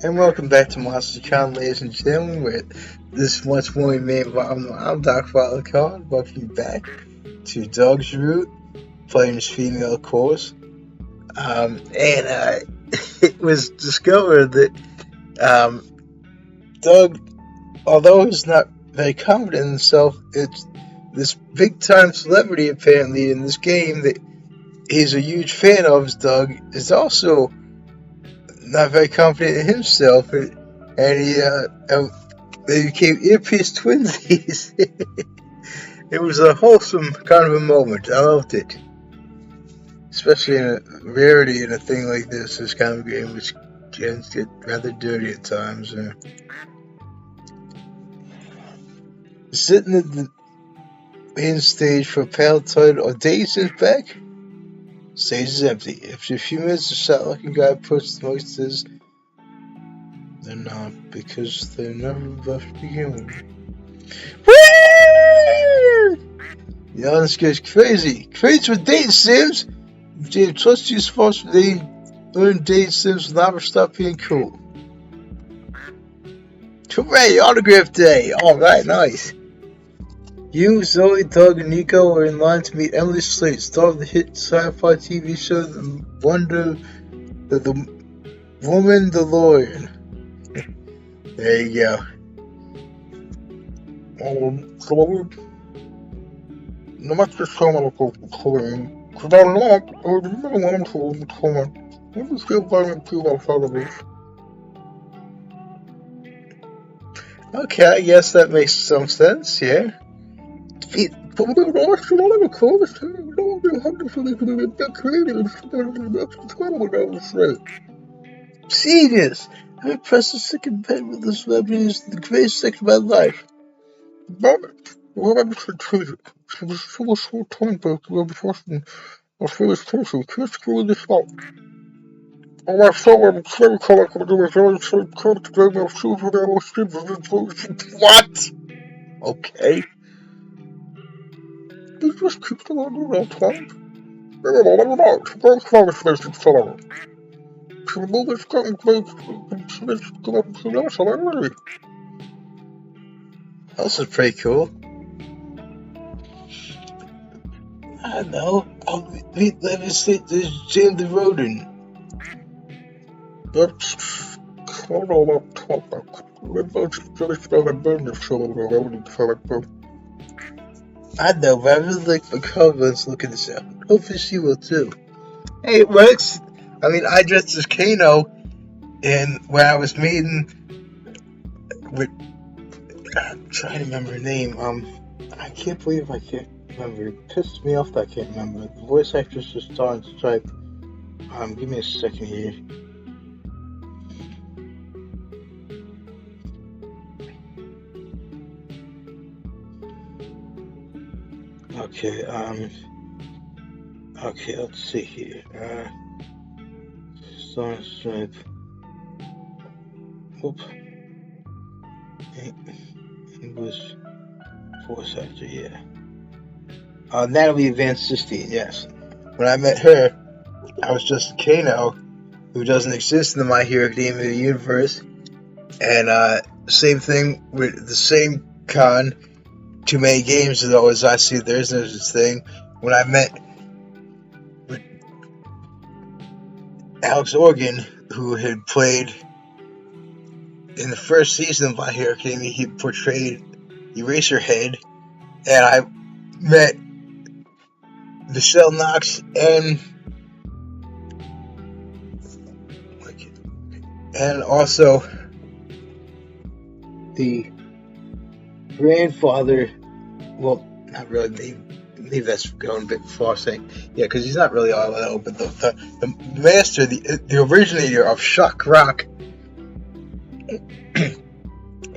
And welcome back to Monster Con, ladies and gentlemen, with this once more main volume. I'm Doc Con. Welcome you back to Doug's Root, playing his female course. It was discovered that Doug, although he's not very confident in himself, it's this big time celebrity apparently in this game that he's a huge fan of. Doug is also not very confident in himself, and they became earpiece twinsies. It was a wholesome kind of a moment. I loved it, especially in a rarity in a thing like this kind of game, which can get rather dirty at times. Sitting at the main stage for a panel titled "Are Days Back?" Stage is empty. After a few minutes, the shot-looking guy puts the mic says, "They're not, because they never left the begin with." The audience goes crazy. Crazy with dating sims. James, trust you supposed to learn dating sims will never stop being cool. Hooray, autograph day. Alright, nice. You, Zoe, Doug, and Nico are in line to meet Emily Slate, star of the hit sci-fi TV show The Woman DeLorean. There you go. Okay, I guess that makes some sense, yeah. Genius! I'm impressed to stick in bed with the celebrities the greatest sex of my life. What? Okay. This is pretty cool. I know. Let me see this Jim the Rodent. I know, but I really like my comments looking this out. Hopefully she will too. Hey, it works. I mean, I dressed as Kano, and when I was meeting with, I'm trying to remember her name. I can't believe I can't remember. It pisses me off that I can't remember. The voice actress is starting to type. Give me a second here. Okay, let's see here. Star Stripe. Whoop. English voice actor, yeah. Natalie Van Sistine, yes. When I met her, I was just Kano, who doesn't exist in the My Hero Academia universe. And same thing with the same con. Too many games though, as I see, there's no such thing. When I met with Alex Organ, who had played in the first season of My Hero Academia, he portrayed Eraserhead, and I met Michelle Knox and also the grandfather. Well, not really. Maybe that's going a bit far saying, yeah, because he's not really all that old, but the master, the originator of Shock Rock,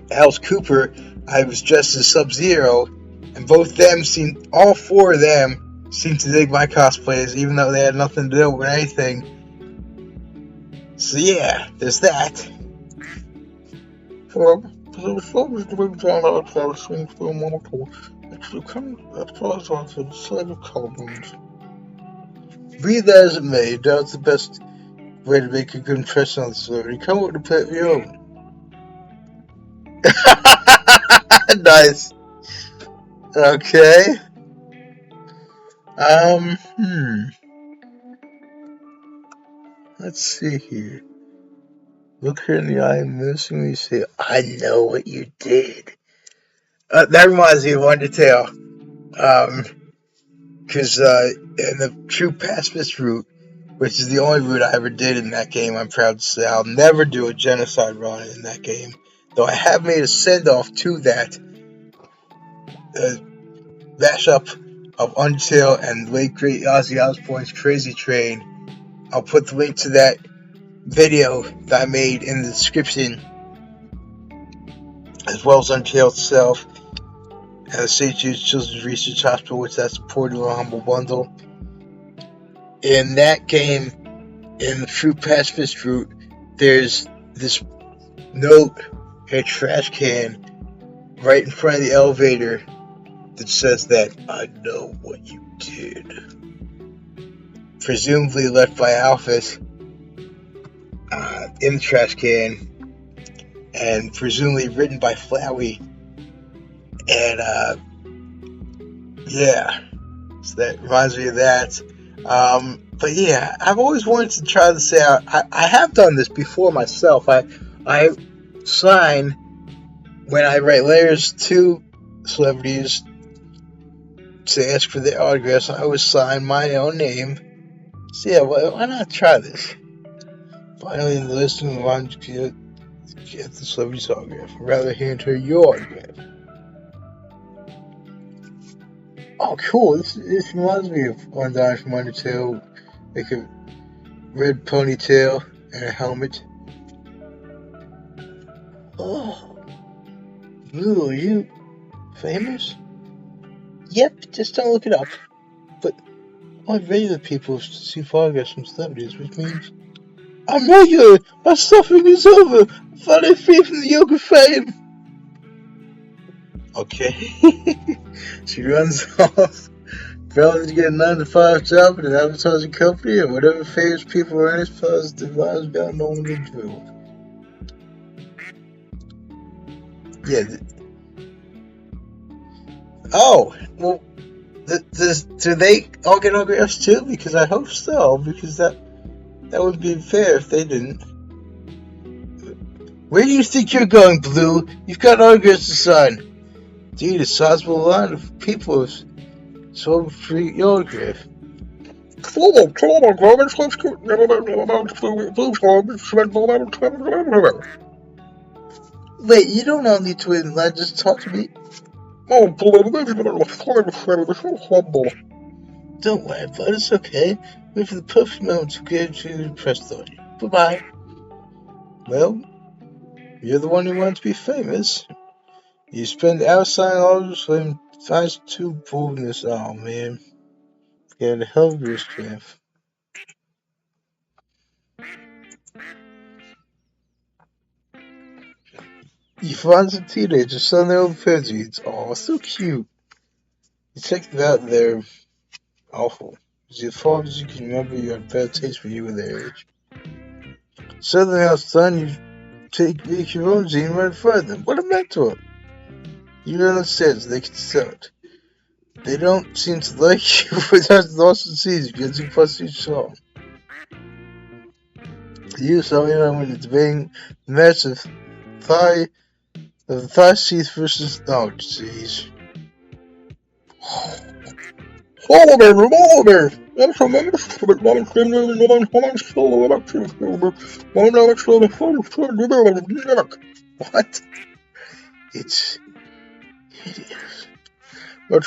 Alice Cooper, I was dressed as Sub-Zero, and all four of them seemed to dig my cosplays, even though they had nothing to do with anything. So yeah, there's that. Be that as it may, that's the best way to make a good impression on the celebrity. Come up with a pet of your own. Nice. Okay. Um. Hmm. Let's see here. Look her in the eye and menacingly say, "I know what you did." That reminds me of Undertale. Because in the true pacifist route, which is the only route I ever did in that game, I'm proud to say I'll never do a genocide run in that game. Though I have made a send-off to that mashup of Undertale and late great Ozzy Osbourne's Crazy Train. I'll put the link to that video that I made in the description, as well as Undertale itself, and the St. Jude's Children's Research Hospital, which I supported on Humble Bundle. In that game, in the true pacifist route, there's this note in a trash can right in front of the elevator that says that I know what you did. Presumably left by Alphys in the trash can, and presumably written by Flowey. And yeah, so that reminds me of that. But yeah, I've always wanted to try to say I have done this before myself. I sign when I write letters to celebrities to ask for their autographs. I always sign my own name. So yeah, why not try this? Finally, in the list of wanted to get the celebrity's autograph, rather hand her your autograph. Oh, cool! This reminds me of one guy from Undertale, like a red ponytail and a helmet. Oh, Blue, are you famous? Yep, just don't look it up. But only regular people see photographs from celebrities, which means I'm regular. My suffering is over. I'm finally free from the yoke of fame. Okay. She runs off. Probably to get a 9-to-5 job at an advertising company or whatever famous people are in as positive lives got normally do. Yeah. Oh, well, do they all get autographs too? Because I hope so, because that would be fair if they didn't. Where do you think you're going, Blue? You've got autographs to sign. Dude, a sizable line of people have sold for your autograph. Wait, you don't all need to wait in line, just talk to me. Don't worry about it, it's okay. Wait for the perfect moment to get you pressed on you. Bye-bye. Well, you're the one who wants to be famous. You spend hours signing orders for him. That's too boldness. Oh, man. Get a hell of your strength. You find some teenagers selling their own fanzines. Oh, so cute. You check them out and they're awful. As far as you can remember, you had bad taste when you were their age. Suddenly, outside, you make your own zine right in front of them. What a mentor! You don't understand, they can sell it. They don't seem to like you without lost the season because you plus each song. You saw me when it's debating the match of the thigh seats versus. Oh, jeez. What? It's hideous. Wait,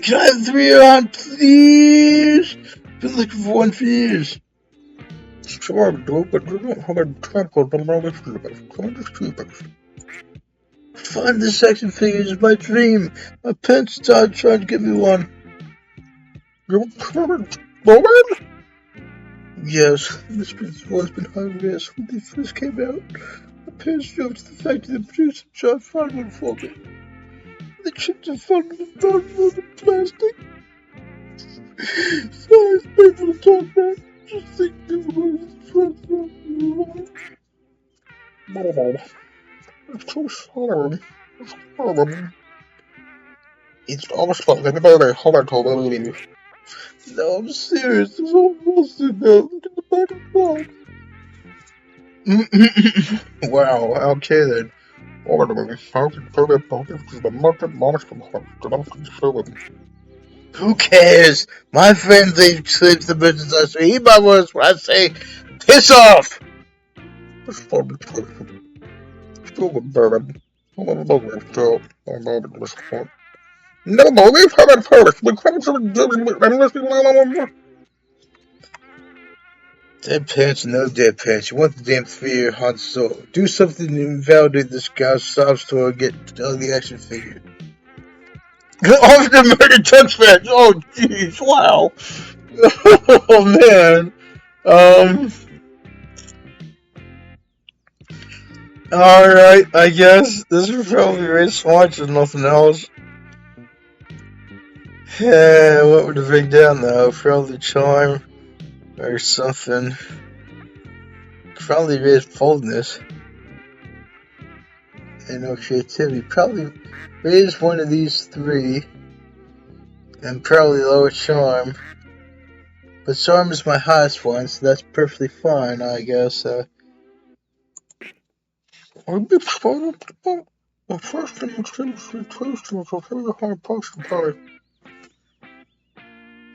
can I have 3 on, please? Been looking for one for years. Sure, dude, but you don't have a temple to find this section figures is my dream. My parents died trying to get me one. Yes, this has always been hungry as when they first came out. My parents drove to the factory that produced and tried to find one for me. They tripped and found the plastic. Sorry, people talk back. Just think this was it's so sorry. It's horrible. It's almost like anybody hard to believe. No, I'm serious. It's all busted now. Look at the back of the box. Wow, okay then. Who cares? My friend thinks sleeps the business I say. Eat my words when I say, piss off! Dead pants, no dead pants. You want the damn 3-year Han Solo. Do something to invalidate this guy's sob story and get the action figure. Off the murdered touchpad! Oh, jeez, wow. Oh, man. Alright, I guess. This is probably very smart if nothing else. What would it bring down, though? Probably charm. Or something. Probably raise boldness. And no creativity. Probably raise one of these 3. And probably lower charm. But charm is my highest one, so that's perfectly fine, I guess.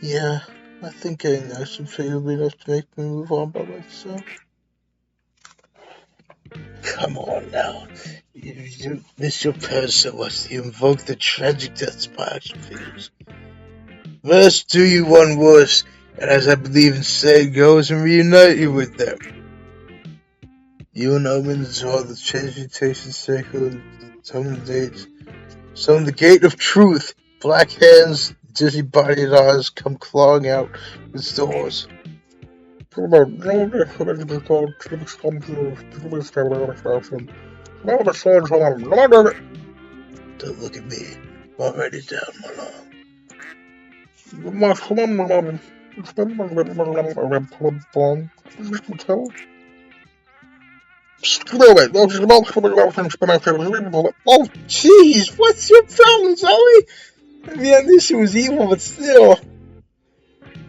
Yeah, I think getting the action figure would be enough to make me move on by myself. Come on now. You miss your parents so much you invoke the tragic deaths by action figures. First do you one worse, and as I believe in saying goes, and reunite you with them. You and omens are the transmutation circle, some dates. Some the gate of truth, black hands, dizzy bodied eyes come clawing out its doors. Don't look at me. I'm already down, my love. Oh, jeez, what's your problem, Zoe? I mean, I knew she was evil, but still.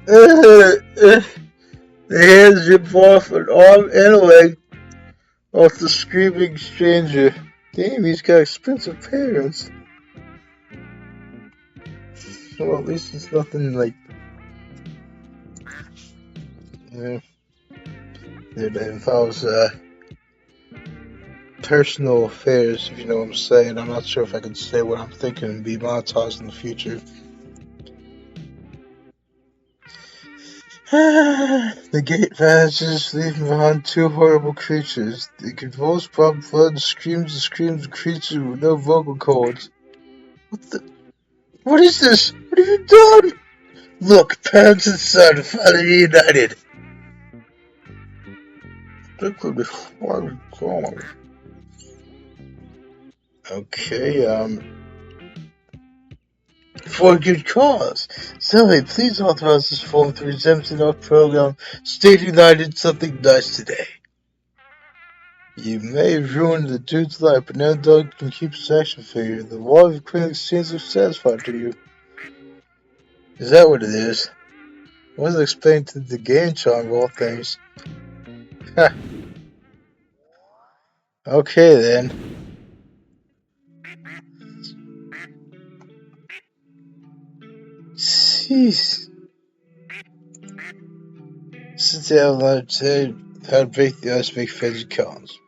The hands rip off an arm and a leg off the screaming stranger. Damn, he's got expensive parents. Well, at least it's nothing like. That involves personal affairs, if you know what I'm saying. I'm not sure if I can say what I'm thinking and be monetized in the future. The gate vanishes, leaving behind 2 horrible creatures. The convulsed pump blood screams and screams of creatures with no vocal cords. What is this? What have you done? Look, parents and son finally reunited. Okay, for a good cause. Zoe, please authorize this form to exemption our program stating that I did something nice today. You may have ruined the dude's life, but now Doug can keep his action figure. The wall of quick exchange is satisfied to you. Is that what it is? I wasn't expecting the game charm of all things. Ha. Okay then. Jeez. Since they have allowed how to break the ice, make fedgy cones.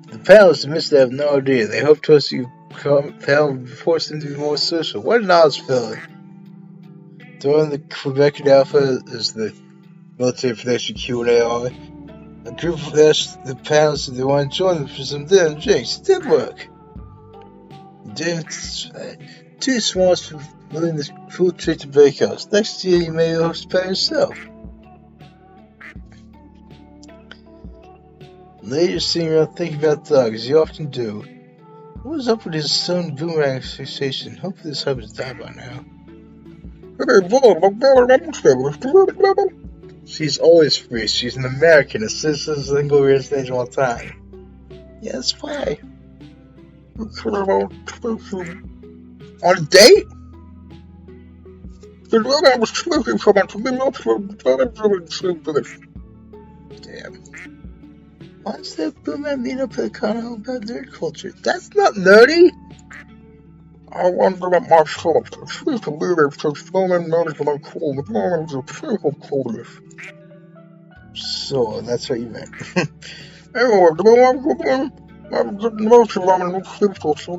The panelists admit they have no idea. They hope to us you panel force them to be more social. What an honest feeling. Throwing the Quebec Alpha is the military production Q&A. A group asked the panelists if they want to join them for some dinner and drinks. It did work. Too smart for willing this cool treat to bakehouse. Next year you may host by yourself. Later sitting around thinking about Doug, as you often do. What was up with his son boomerang fixation? Hopefully this hub has died by now. She's always free. She's an American, a citizen, single race nation all time. Yeah, that's fine. On a date? Damn. Why's the boomer meet up for the carnival about nerd culture? That's not nerdy! I wonder what my thoughts are. Sweet to be there to film and notice what I'm cool. The moment is a critical coolness. So, that's what you meant. Anyway, most of them are simple, so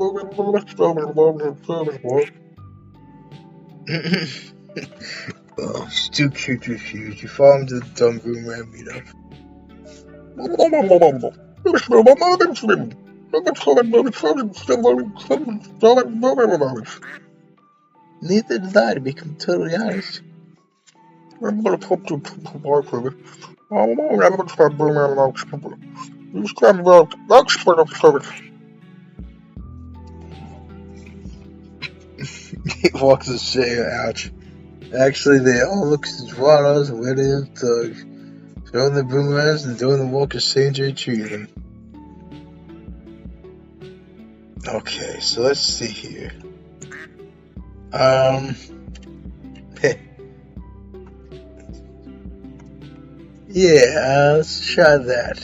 oh, it's too cute to refuse. You fall into the dumb boomerang meetup. Neither did I, to be totally honest. I'm gonna put to for it. I'm gonna start boomerang. This time, expert of service. He walks the chair, ouch. Actually, they all look as runners and ready as thugs. Throwing the boomerangs and doing the walk of stranger treating. Okay, so let's see here. Yeah, let's try that.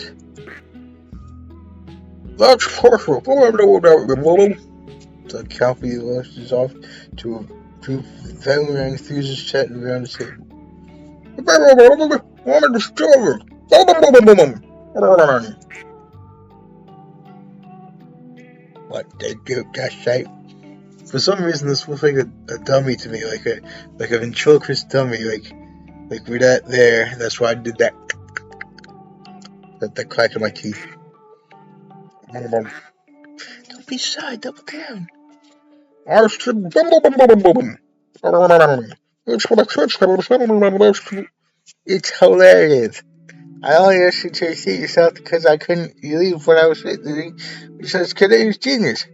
That's perfect. So Calfee rushes off to a group of boomerang enthusiasts chatting around the table. What they do, gosh sake. For some reason this looks like a dummy to me, like a ventriloquist dummy, like with that there. That's why I did that. That crack in my teeth. Don't be shy, double down. It's hilarious. I only asked you to repeat yourself because I couldn't believe what I was saying. Because today's genius.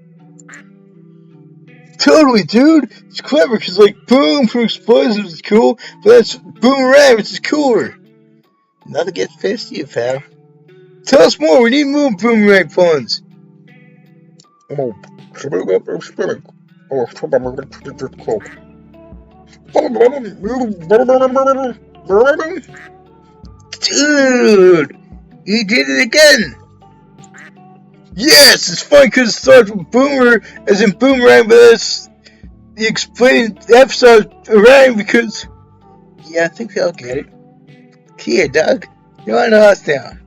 Totally, dude. It's clever because, like, boom for explosives is cool, but that's boomerang, which is cooler. Not to get festive, pal. Tell us more. We need more boomerang puns. Dude, you did it again. Yes, it's fun because it starts with boomer as in boomerang, but that's the explained episode rang because. Yeah, I think we all get it. Here, Doug, you want to know us now?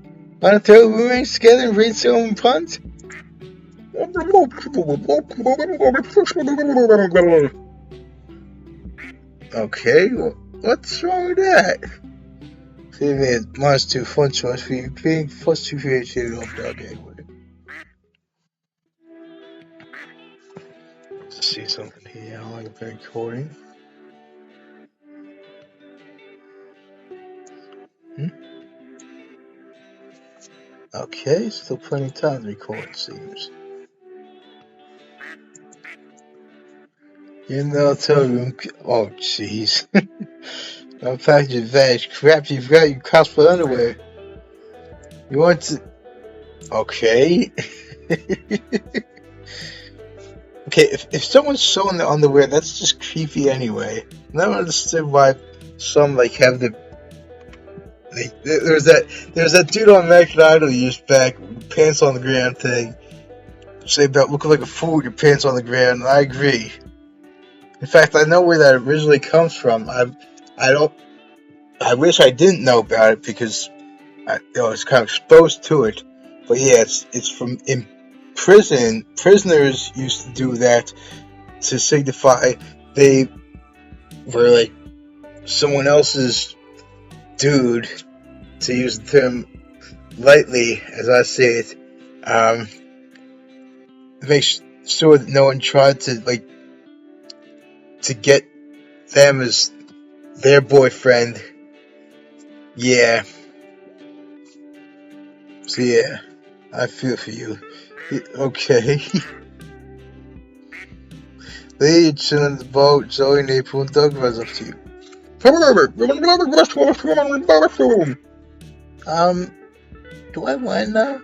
Want to throw boomerangs together and read some puns? Okay, well, what's wrong with that? See, man, mine's too fun choice for you. Being plus too creative off Doug anyway. Let's see something here. I like a recording. Okay, still plenty of time to record, it seems. You know, tell you. Oh, jeez. Unpack your veg. Crap, you've got your cosplay underwear. You want to. Okay. Okay, if someone's showing the underwear, that's just creepy anyway. I don't understand why some, like, have the. Like, there's that dude on American Idol years back, pants on the ground thing. Say about looking like a fool with your pants on the ground. I agree. In fact, I know where that originally comes from. I wish I didn't know about it because I was kind of exposed to it. But yeah, it's from in prison. Prisoners used to do that to signify they were like someone else's dude, to use the term lightly as I say it. Make sure that no one tried to get them as their boyfriend. Yeah. So yeah, I feel for you. Okay. Lee, chill in the boat. Zoe, Naples, and Doug runs up to you. Do I win now?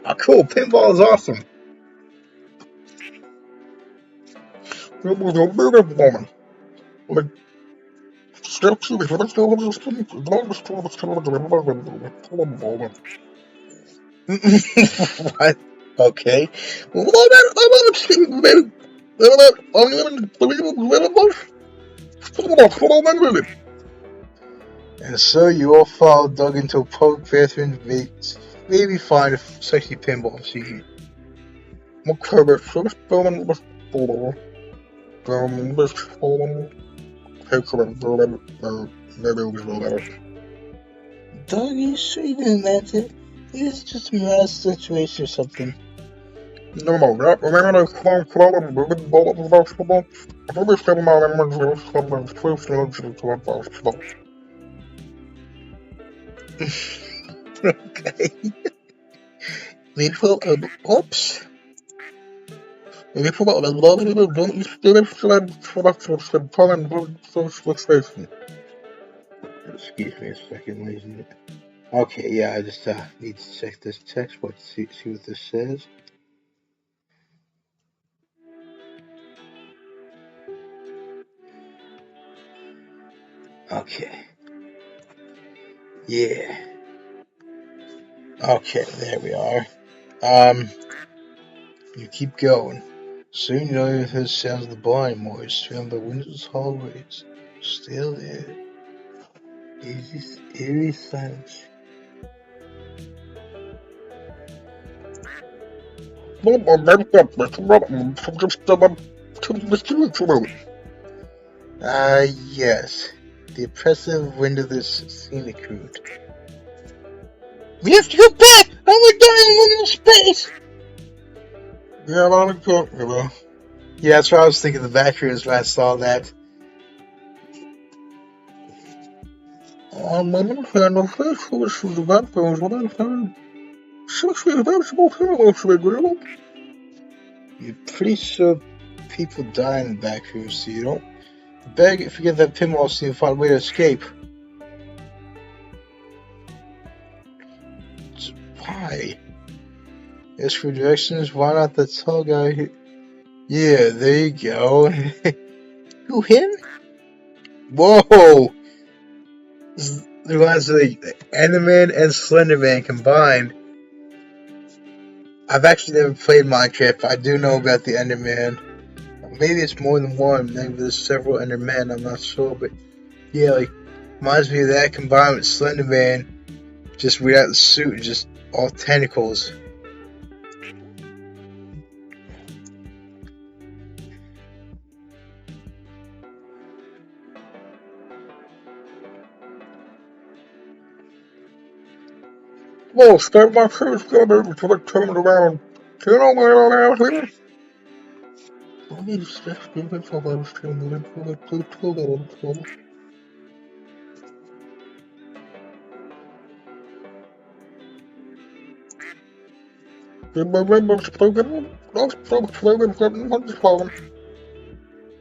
Oh, cool. Pinball is awesome. What? Okay. And so you all follow Doug into a public bathroom to maybe find a sexy pinball machine. Doug, you sure you didn't meant it? It's just a mess situation or something. Okay. Oops. Excuse me a second, ladies and gentlemen. Okay, yeah, I just need to check this text, see what this says. Okay. Yeah. Okay, there we are. You keep going. Soon you don't even hear the sounds of the bar anymore. It's surrounded by windows, hallways. Still there. Eerie silence. Yes. The oppressive windowless scenic route. We have to go back! I'm dying in space! Yeah, that's what I was thinking. The back rooms when I saw that. You're pretty sure people die in the back rooms, so you don't beg if you get that pinball so you find a way to escape. Why? As for directions, why not the tall guy who... Yeah, there you go. Who, him? Whoa! This reminds me of like Enderman and Slenderman combined. I've actually never played Minecraft, but I do know about the Enderman. Maybe it's more than one, maybe there's several Endermen, I'm not sure, but yeah, like, reminds me of that combined with Slenderman, just without the suit and just all tentacles. Whoa, start my first together to the turn around. Do you know where I am here? I need to step in the photos to the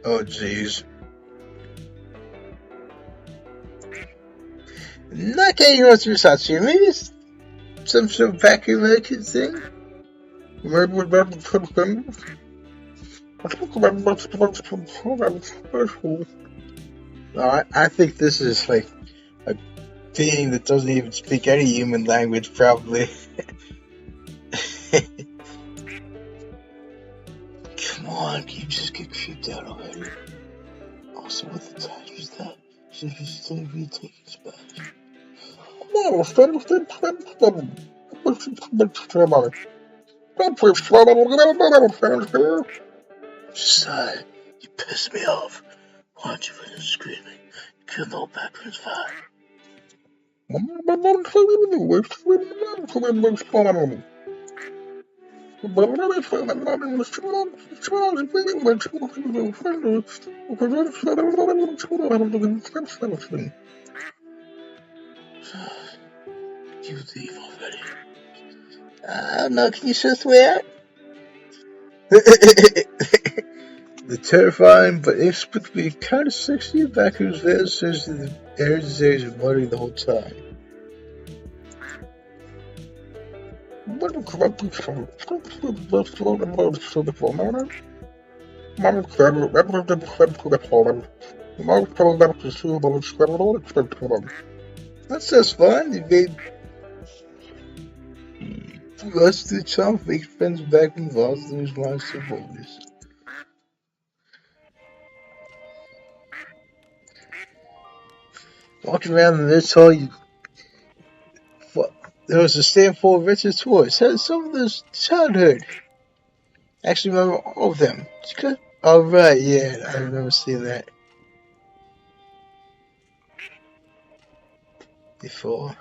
Oh, jeez. Not getting no through Satsu. Maybe it's some sort of vacuum related thing? Maybe we're about to put them. I think this is like a being that doesn't even speak any human language, probably. Come on, can you just get creeped out already? Also, what the time was that? Should we still be taking Spanish? Son, you pissed me off. Why don't you finish screaming? You killed the whole background's fire. You leave already. I don't know, can you show us the way out? The terrifying but inexplicably kind of sexy backwards veil searches the areas of muddy the whole time. That's just fun. You made us to the charm, make friends back and lost those monster bonus. Walking around in this hall, there was a stand full of Richard toys. Had some of those childhood. Actually, remember all of them. Oh right, yeah, I remember seeing that before.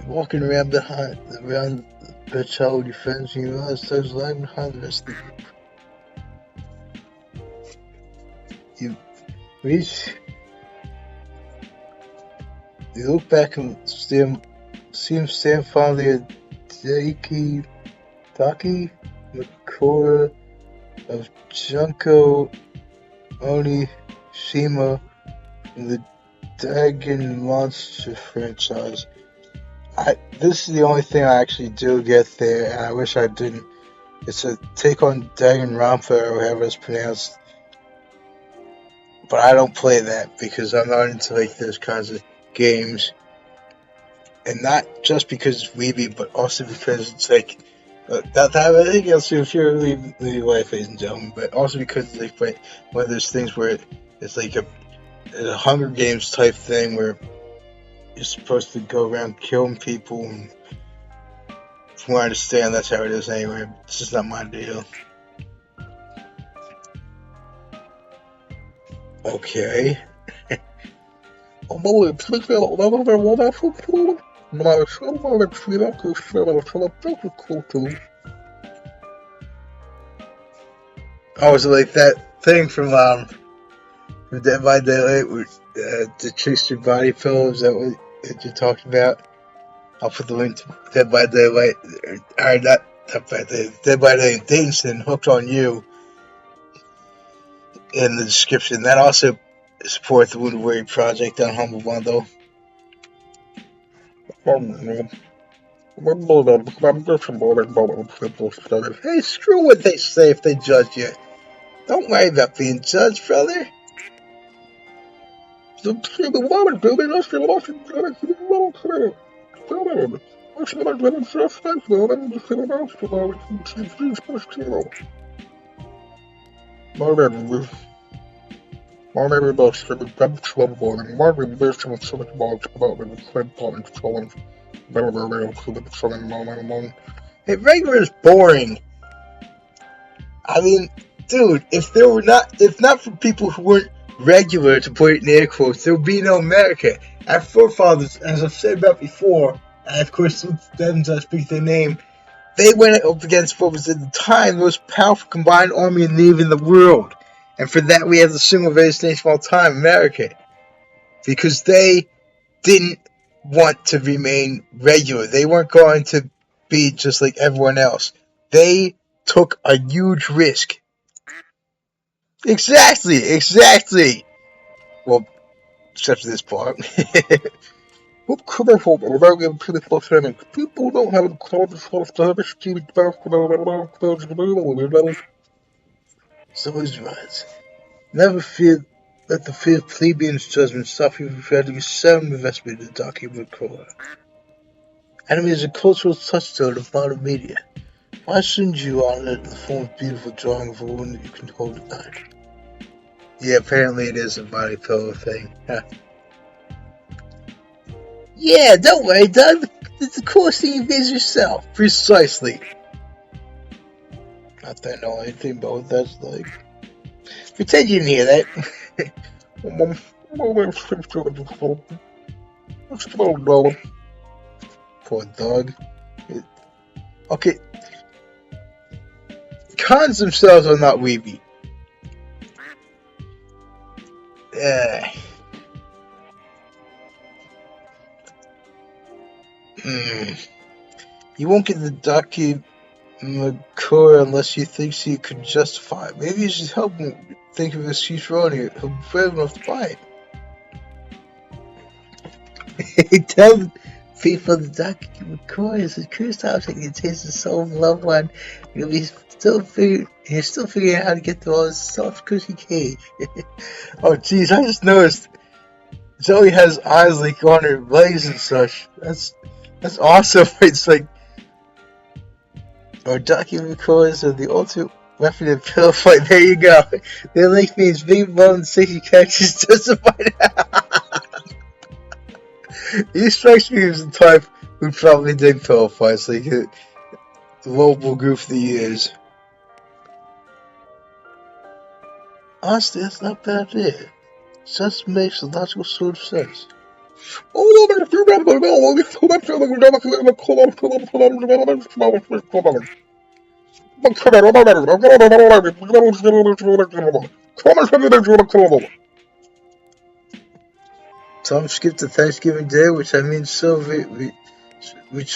Walking around the childhood your friends, and you realize there's lying behind the rest of the group. You look back and see him stand fondly at Taki Makura of Junko Onishima from the Dragon Monster franchise. This is the only thing I actually do get there, and I wish I didn't. It's a take on Danganronpa or however it's pronounced. But I don't play that because I'm not into like those kinds of games. And not just because it's weeby, but also because it's like not to have anything else to if you're leaving the life, ladies and gentlemen, but also because it's like one of those things where it's like a Hunger Games type thing where you're supposed to go around killing people, and from what I understand, that's how it is anyway. It's just not my deal. Okay. Oh, is it like that thing from Dead by Daylight with the chase your body pillow? Is that what you're talking about? I'll put the link to Dead by Daylight, or not Dead by Daylight Davidson, Hooked on You, in the description. That also supports the Wounded Warrior Project on Humble Bundle. Hey, screw what they say if they judge you. Don't worry about being judged, brother. Hey, regular is boring. I mean, dude, if not for people who weren't regular, to put it in air quotes, there would be no America. Our forefathers, as I've said about before, and of course, them I speak their name, they went up against what was at the time the most powerful combined army and navy in the world. And for that, we have the single greatest nation of all time, America. Because they didn't want to remain regular. They weren't going to be just like everyone else. They took a huge risk. Exactly. Well, except for this part. People don't have a so is right. Never fear let the fear of plebeians' judgment stop you from having some investment in the document core. Anime is a cultural touchstone of modern media. Why shouldn't you honor it in the form of beautiful drawing of a woman that you can hold at night? Yeah, apparently it is a body pillow thing. Yeah, don't worry, Doug. It's the coolest thing you've made yourself. Precisely. Not that I know anything about what that's like. Pretend you didn't hear that. Poor Doug. Okay. Cons themselves are not weeby. You won't get the Ducky McCoy unless he thinks he could justify it. Maybe you should help him think of an excuse for owning it. He'll be brave enough to buy it. Tell people the Ducky McCoy is a cruise house and it tastes the soul of a loved one. You're still figuring out how to get to all this soft, cushy cage. Oh, jeez, I just noticed Zoe has eyes like on her legs and such. That's awesome. It's like, or Ducky McCoys are the ultimate weapon in pillow fight. There you go. Their length means big bone 60 catches justified. He strikes me as the type who probably dig pillow fights, like the global goof that he is. Honestly, that's not a bad idea. Just makes a logical sort of sense. Tom skipped the Thanksgiving Day, which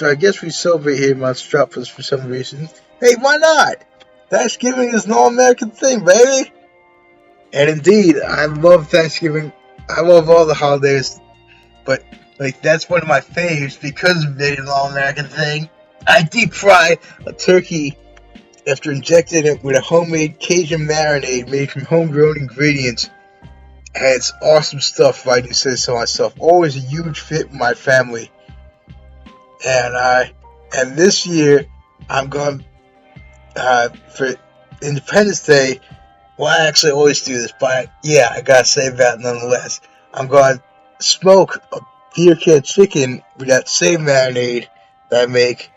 I guess we celebrate here in Monstropolis for some reason. Hey, why not? Thanksgiving is an all-American thing, baby. And indeed, I love Thanksgiving. I love all the holidays, but like that's one of my faves because of being an all-American thing. I deep fry a turkey after injecting it with a homemade Cajun marinade made from homegrown ingredients. And it's awesome stuff, if I do say so myself. Always a huge fit with my family. And this year, I'm going for Independence Day. Well, I actually always do this, but yeah, I gotta say that nonetheless. I'm going to smoke a beer can chicken with that same marinade that I make,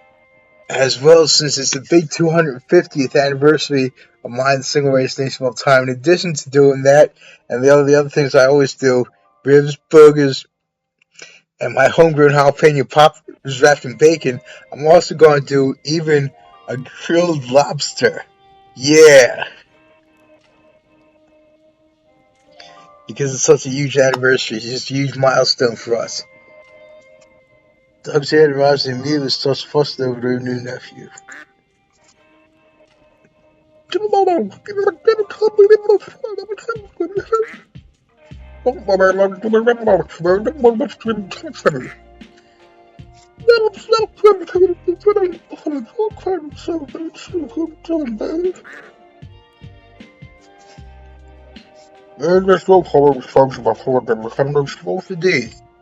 as well, since it's the big 250th anniversary of my single race nation of all time. In addition to doing that, and the other things I always do, ribs, burgers, and my homegrown jalapeno poppers wrapped in bacon, I'm also going to do even a grilled lobster. Yeah. Because it's such a huge anniversary. It's just a huge milestone for us. Doug's hand arrives and me was just fussed over their new nephew.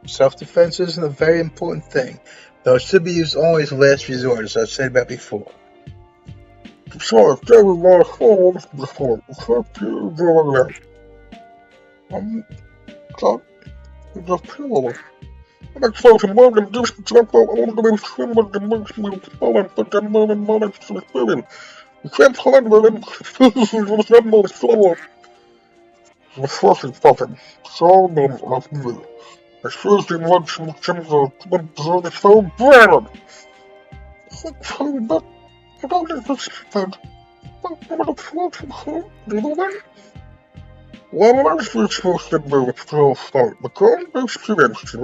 Self-defense isn't a very important thing, though it should be used only as a last resort, as I've said about before. What else are we supposed to do with the start? The current experience.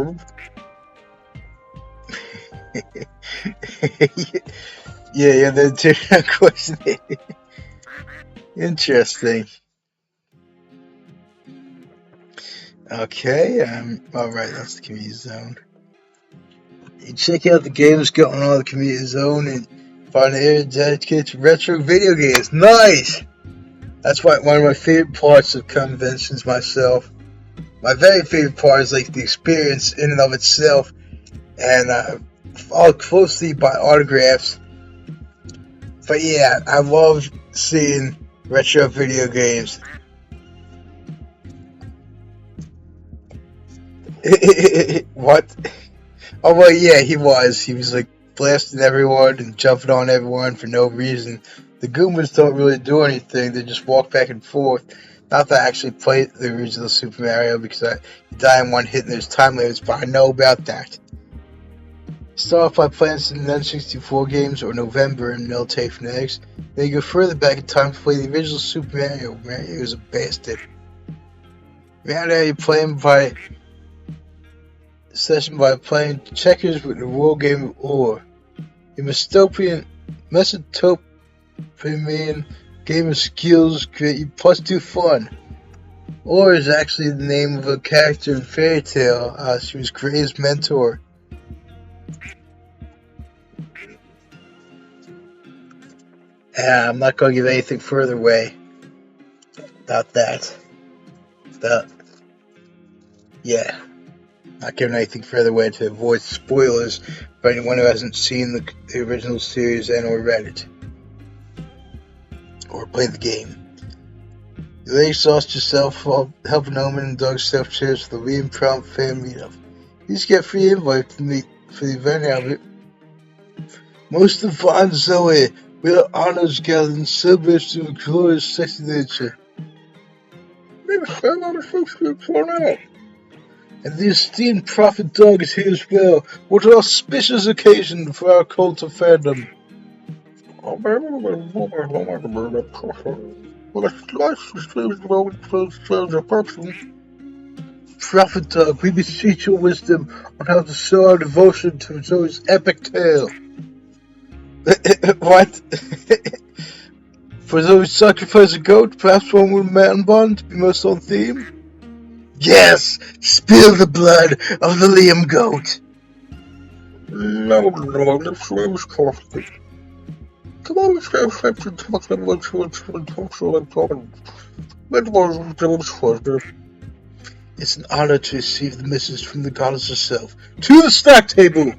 Yeah, the question. Interesting. Okay, alright, that's the community zone. You check out the games going on in the community zone and find an area dedicated to retro video games. Nice! That's one of my favorite parts of conventions myself. My very favorite part is like the experience in and of itself, and followed closely by autographs. But yeah, I love seeing retro video games. What? Oh well, yeah, he was. He was like blasting everyone and jumping on everyone for no reason. The Goombas don't really do anything; they just walk back and forth. Not that I actually played the original Super Mario because you die in one hit and there's time limits, but I know about that. Start off by playing some N64 games or November and Military Fanatics. Then you go further back in time to play the original Super Mario. Mario was a bastard. Mario, you play him by session by playing checkers with the world game of Ore. A Mesopotamian game of skills create you +2 fun. Ore is actually the name of a character in Fairy Tail. She was Gray's mentor. I'm not going to give anything further away about that. Not giving anything further away to avoid spoilers for anyone who hasn't seen the original series and or read it. Or played the game. You lay exhaust yourself while helping Omen and Doug self chairs for the Liam Prom fan meetup. You just get free invite for the event outfit. Most of Von Zoe, we are honors gathered in celebration of a glorious sexy nature. And the esteemed Prophet Doug is here as well. What an auspicious occasion for our cult of fandom. Prophet Doug, we beseech your wisdom on how to show our devotion to Zoe's epic tale. What? For Zoe's sacrifice a goat, perhaps one with a man bond to be most on theme? Yes! Spill the blood of the Liam goat! No, this was costly. Come on, let's go straight to talk about what It's an honor to receive the message from the goddess herself. To the snack table!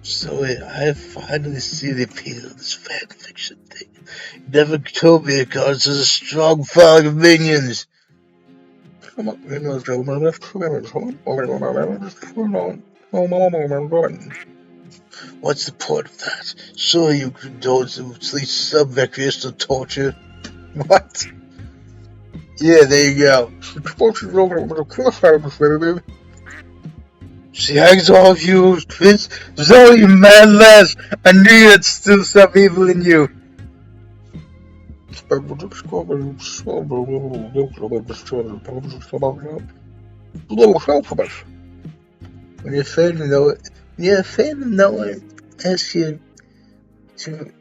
So I have finally seen the appeal of this fanfiction thing. You never told me the goddess has a strong following of minions. What's the point of that? Sure, you can indulge in at least some recreational torture. What? Yeah, there you go. She hangs all of you, Chris. Zoe, you mad lass. I knew you had still some evil in you. When you're a fan of no one asks you to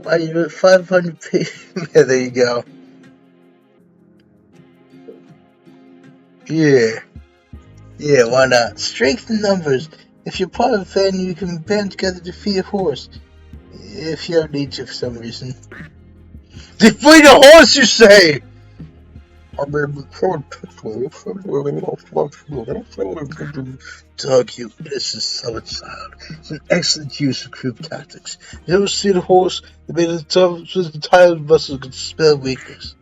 why you're at 500 pages. Yeah, there you go. Yeah, why not? Strength in numbers. If you're part of a fan, you can band together to defeat a horse. If you don't need to for some reason. Defeat a horse, you say? Doug, you this is so sound. It's an excellent use of group tactics. You ever see the horse that made it tough so the tired muscles could spell weakness?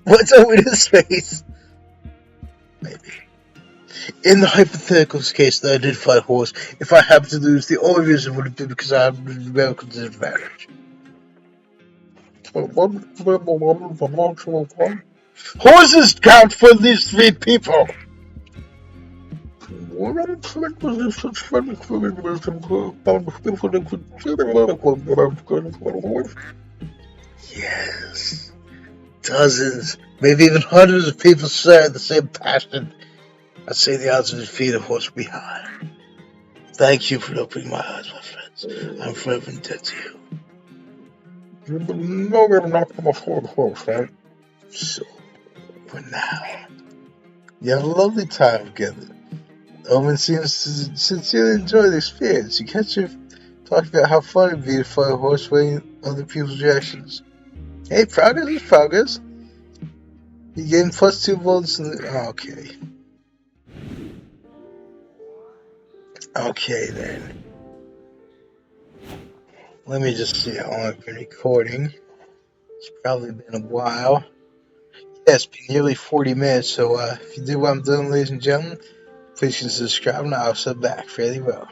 What's up with his face? Maybe. In the hypothetical case that I did fight horse, if I happened to lose, the only reason would have been because I had a numerical disadvantage. Horses count for at least 3 people! Yes. Dozens, maybe even hundreds of people share the same passion. I'd say the odds of defeat of horse would be high. Thank you for opening my eyes, my friends. I'm forever indebted to you. No, we're not going to afford horse, right? So, for now, you have a lovely time together. Omen seems to sincerely enjoy the experience. You catch her talking about how fun it'd be to fight a horse weighing other people's reactions. Hey, progress is progress. You gain +2 volts in the... Okay. Okay, then. Let me just see how long I've been recording. It's probably been a while. Yeah, it's been nearly 40 minutes, so if you do what I'm doing, ladies and gentlemen, please consider subscribing. I'll sub back fairly well.